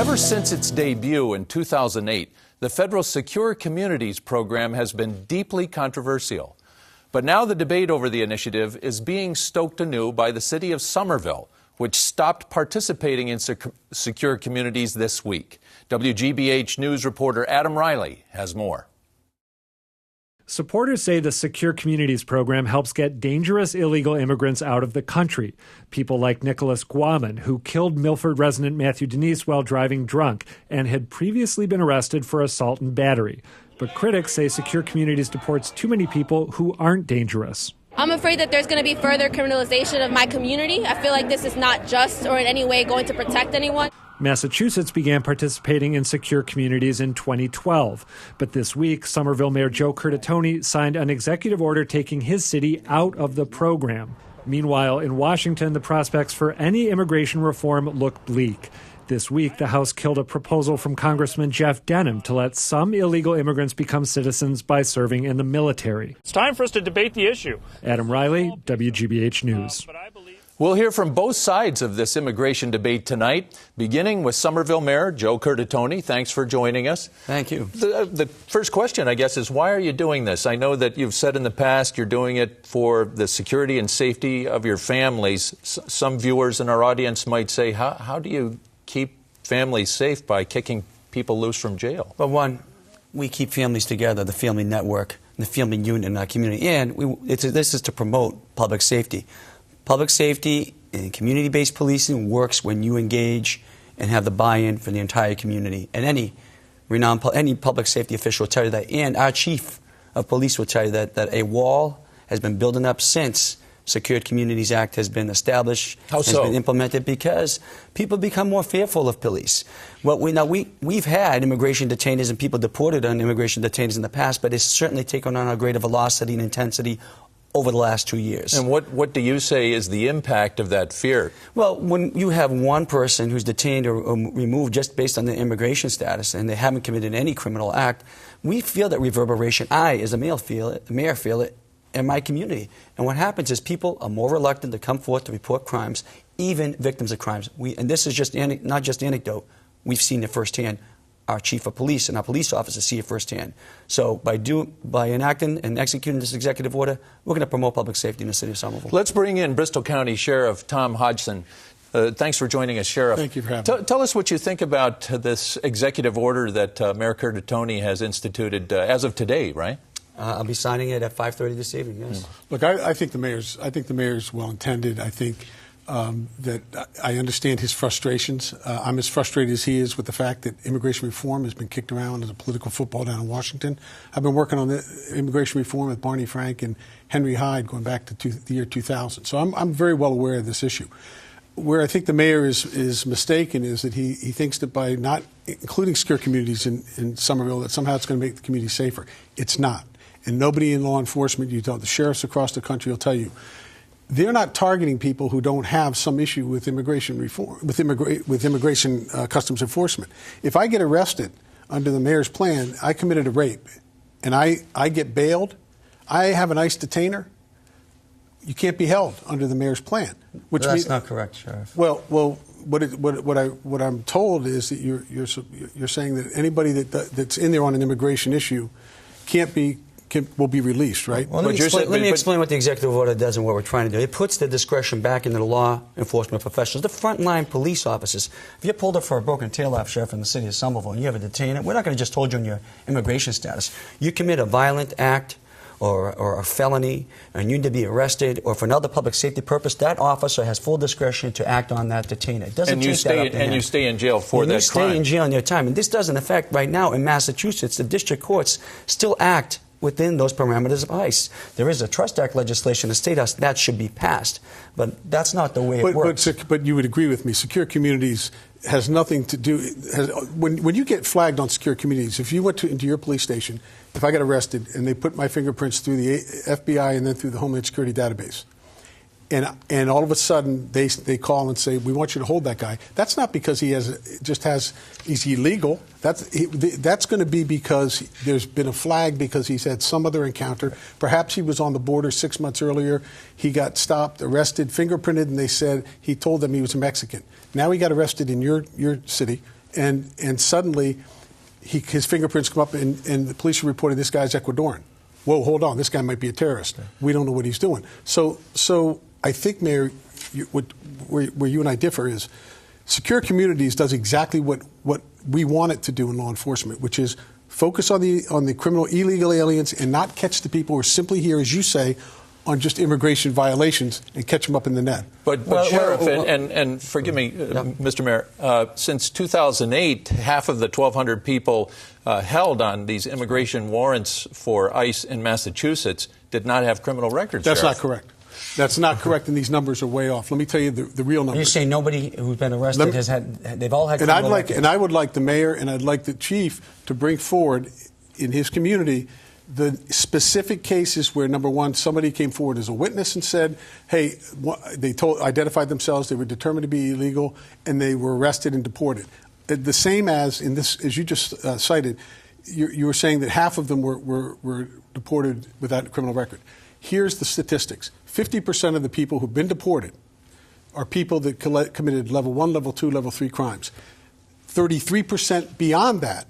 Ever since its debut in 2008, the federal Secure Communities program has been deeply controversial. But now the debate over the initiative is being stoked anew by the city of Somerville, which stopped participating in secure communities this week. WGBH News reporter Adam Riley has more. Supporters say the Secure Communities program helps get dangerous illegal immigrants out of the country. People like Nicholas Guaman, who killed Milford resident Matthew Denise while driving drunk and had previously been arrested for assault and battery. But critics say Secure Communities deports too many people who aren't dangerous. I'm afraid that there's going to be further criminalization of my community. I feel like this is not just or in any way going to protect anyone. Massachusetts began participating in Secure Communities in 2012. But this week, Somerville Mayor Joe Curtatone signed an executive order taking his city out of the program. Meanwhile, in Washington, the prospects for any immigration reform look bleak. This week, the House killed a proposal from Congressman Jeff Denham to let some illegal immigrants become citizens by serving in the military. It's time for us to debate the issue. Adam Riley, WGBH News. We'll hear from both sides of this immigration debate tonight, beginning with Somerville Mayor Joe Curtatone. Thanks for joining us. Thank you. The first question, I guess, is why are you doing this? I know that you've said in the past you're doing it for the security and safety of your families. Some viewers in our audience might say, how do you keep families safe by kicking people loose from jail? Well, one, we keep families together, the family network, the family unit in our community, and this is to promote public safety. Public safety and community-based policing works when you engage and have the buy-in for the entire community. And any public safety official will tell you that, and our chief of police will tell you that a wall has been building up since Secured Communities Act has been established, has been implemented, because people become more fearful of police. Well, we've had immigration detainees and people deported on immigration detainees in the past, but it's certainly taken on a greater velocity and intensity over the last 2 years. And what do you say is the impact of that fear? Well, when you have one person who's detained or removed just based on their immigration status and they haven't committed any criminal act, we feel that reverberation. I, as a mayor, feel it in my community. And what happens is people are more reluctant to come forth to report crimes, even victims of crimes. And this is just not just anecdote. We've seen it firsthand. Our chief of police and our police officers see it firsthand. So by enacting and executing this executive order, we're going to promote public safety in the city of Somerville. Let's bring in Bristol County Sheriff Tom Hodgson. Thanks for joining us, Sheriff. Thank you for having me. Tell us what you think about this executive order that Mayor Curtatone has instituted as of today, right? I'll be signing it at 5:30 this evening. Yes. Look, I think the mayor's well intended. I think that I understand his frustrations. I'm as frustrated as he is with the fact that immigration reform has been kicked around as a political football down in Washington. I've been working on the immigration reform with Barney Frank and Henry Hyde going back to the year 2000. So I'm very well aware of this issue. Where I think the mayor is mistaken is that he thinks that by not including secure communities in Somerville that somehow it's going to make the community safer. It's not. And nobody in law enforcement, the sheriffs across the country will tell you, they're not targeting people who don't have some issue with immigration reform, with immigration customs enforcement. If I get arrested under the mayor's plan, I committed a rape, and I get bailed, I have an ICE detainer, you can't be held under the mayor's plan. Which that's not correct, Sheriff. Well, what I'm told is that you're saying that anybody that's in there on an immigration issue will be released, right? Well, let me explain what the executive order does and what we're trying to do. It puts the discretion back into the law enforcement professionals, the frontline police officers. If you're pulled up for a broken tail off, Sheriff, in the city of Somerville, and you have a detainee, we're not going to just hold you on your immigration status. You commit a violent act or a felony, and you need to be arrested, or for another public safety purpose, that officer has full discretion to act on that detainee. It doesn't you stay in jail for that crime. You stay in jail in your time. And this doesn't affect, right now in Massachusetts, the district courts still act within those parameters of ICE. There is a Trust Act legislation in the state house that should be passed, but that's not the way it works. But you would agree with me, secure communities has nothing to do, when you get flagged on secure communities, if you went into your police station, if I got arrested and they put my fingerprints through the FBI and then through the Homeland Security database, and all of a sudden they call and say, we want you to hold that guy. That's not because he's illegal. That's going to be because there's been a flag because he's had some other encounter. Perhaps he was on the border 6 months earlier. He got stopped, arrested, fingerprinted, and he told them he was a Mexican. Now he got arrested in your city, and suddenly his fingerprints come up, and the police are reporting this guy's Ecuadorian. Whoa, hold on, this guy might be a terrorist. We don't know what he's doing. So I think, Mayor, where you and I differ is Secure Communities does exactly what we want it to do in law enforcement, which is focus on the criminal illegal aliens and not catch the people who are simply here, as you say, on just immigration violations and catch them up in the net. But Sheriff, and forgive me, Mr. Mayor, since 2008, half of the 1,200 people held on these immigration warrants for ICE in Massachusetts did not have criminal records. That's Sheriff. not correct. That's not correct, and these numbers are way off. Let me tell you the real numbers. You say nobody who's been arrested has had, they've all had criminal records. And I would like the mayor and I'd like the chief to bring forward in his community the specific cases where, number one, somebody came forward as a witness and said, hey, they identified themselves, they were determined to be illegal, and they were arrested and deported. The same as in this, as you just cited, you were saying that half of them were deported without a criminal record. Here's the statistics. 50% of the people who've been deported are people that committed level 1, level 2, level 3 crimes. 33% beyond that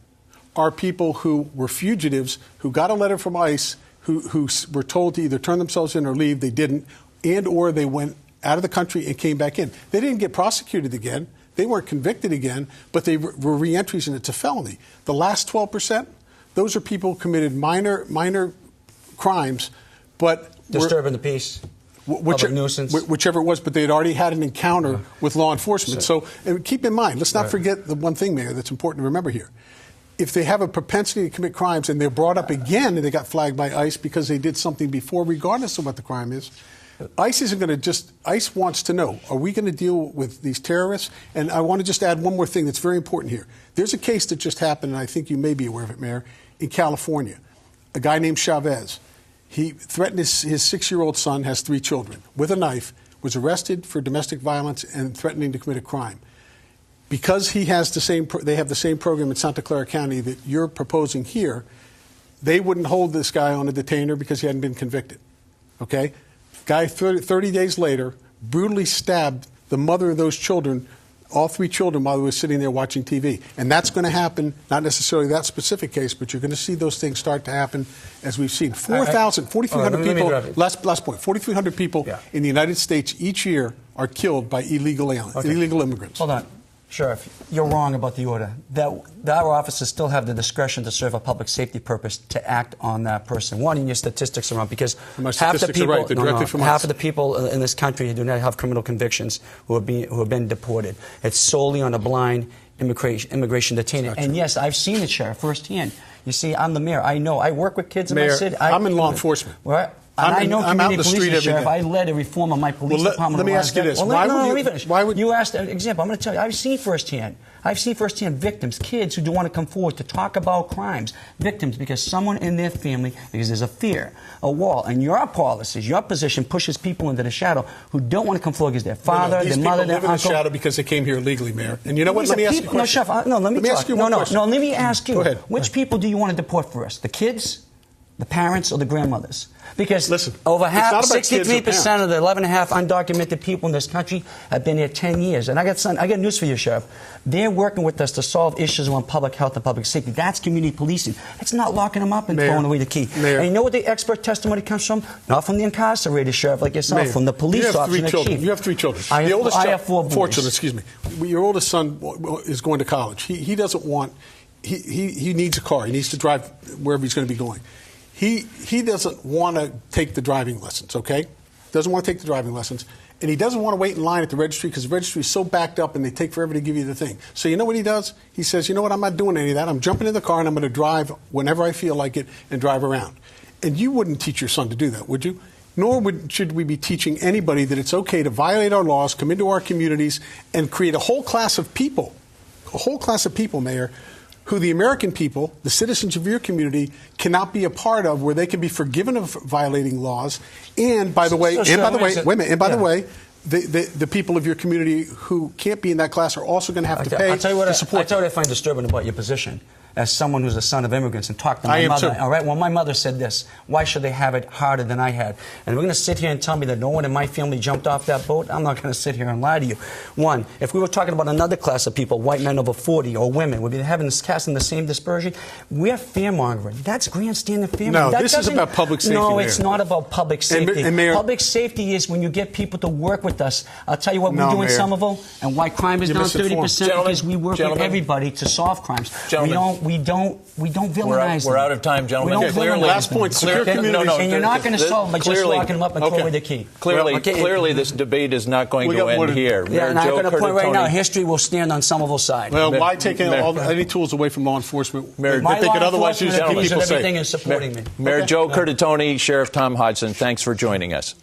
are people who were fugitives, who got a letter from ICE, who were told to either turn themselves in or leave. They didn't, and or they went out of the country and came back in. They didn't get prosecuted again. They weren't convicted again, but they were reentries and it's a felony. The last 12%, those are people who committed minor crimes, but disturbing the peace, public nuisance, whichever it was, but they had already had an encounter with law enforcement. So and keep in mind, let's not forget the one thing, Mayor, that's important to remember here. If they have a propensity to commit crimes and they're brought up again and they got flagged by ICE because they did something before, regardless of what the crime is, ICE isn't going to ICE wants to know, are we going to deal with these terrorists? And I want to just add one more thing that's very important here. There's a case that just happened, and I think you may be aware of it, Mayor, in California. A guy named Chavez. He threatened his 6-year-old son, has 3 children, with a knife, was arrested for domestic violence and threatening to commit a crime. Because he has they have the same program in Santa Clara County that you're proposing here, they wouldn't hold this guy on a detainer because he hadn't been convicted. Okay? Guy 30 days later brutally stabbed the mother of those children, all 3 children, while he was sitting there watching TV. And that's going to happen, not necessarily that specific case, but you're going to see those things start to happen as we've seen. 4,300 people, last point, 4,300 people in the United States each year are killed by illegal immigrants. Hold on. Sheriff, you're wrong about the order. Our officers still have the discretion to serve a public safety purpose to act on that person. One, in your statistics are wrong because half the people, half of the people in this country do not have criminal convictions who have been deported. It's solely on a blind immigration detainer. And yes, I've seen it, Sheriff, firsthand. You see, I'm the mayor. I know. I work with kids in my city. I'm in law enforcement. Right? I'm out in the street every day. I led a reform of my police department. Let me ask you this. Why would you ask an example? I'm going to tell you. I've seen firsthand victims, kids who don't want to come forward to talk about crimes. Victims because someone in their family, because there's a fear, a wall. And your policies, your position pushes people into the shadow who don't want to come forward because their father, their mother, their uncle. These people live in the shadow because they came here illegally, Mayor. And you know what? Let me ask you a question. No, Chef, let me ask you one question. No, let me ask you. Go ahead. Which people do you want to deport first? The kids, the parents, or the grandmothers? Because listen, over half, 63% of the 11.5 undocumented people in this country have been here 10 years. And I got news for you, Sheriff. They're working with us to solve issues around public health and public safety. That's community policing. It's not locking them up and throwing away the key. Mayor, and you know what the expert testimony comes from? Not from the incarcerated sheriff like yourself, Mayor, from the police officer and the chief. You have 3 children. I have 4 boys. 4 children, excuse me. Your oldest son is going to college. He doesn't want, he needs a car. He needs to drive wherever he's going to be going. He doesn't want to take the driving lessons, okay? Doesn't want to take the driving lessons. And he doesn't want to wait in line at the registry because the registry is so backed up and they take forever to give you the thing. So you know what he does? He says, you know what, I'm not doing any of that. I'm jumping in the car and I'm going to drive whenever I feel like it and drive around. And you wouldn't teach your son to do that, would you? Nor should we be teaching anybody that it's okay to violate our laws, come into our communities, and create a whole class of people, Mayor, who the American people, the citizens of your community, cannot be a part of, where they can be forgiven of violating laws. And by the way, the people of your community who can't be in that class are also going to have to pay to support. I tell you what I find disturbing about your position. as someone who's a son of immigrants and talk to I my am mother. too. All right, well, my mother said this: why should they have it harder than I had? And we're going to sit here and tell me that no one in my family jumped off that boat. I'm not going to sit here and lie to you. One, if we were talking about another class of people, white men over 40 or women, we'd be casting the same dispersion. We're fear-mongering. That's grandstanding fear-mongering. No, That this is doesn't- about public safety, No, Mayor. it's not about public safety. And Mayor- Public safety is when you get people to work with us. I'll tell you what No, we do in Mayor. Somerville and why crime is You're down misinformed. 30% because we work with everybody to solve crimes. Gentlemen. We don't villainize We're them. out of time, gentlemen. We don't Clearly- villainize Last them. point, secure communities. And you're not going to solve them by just clearly- locking them up and throw Okay. away the key. Clearly, this debate is not going We to got more end to- here. Yeah, and I'm Joe going to point right now, Curtatone- history will stand on Somerville's side. Well, why take Mayor- any tools away from law enforcement Mayor- that My they law could otherwise use to enforcement keep agrees people with everything safe? and supporting me. Mayor Okay. Joe Curtatone, Sheriff Tom Hodgson, thanks for joining us.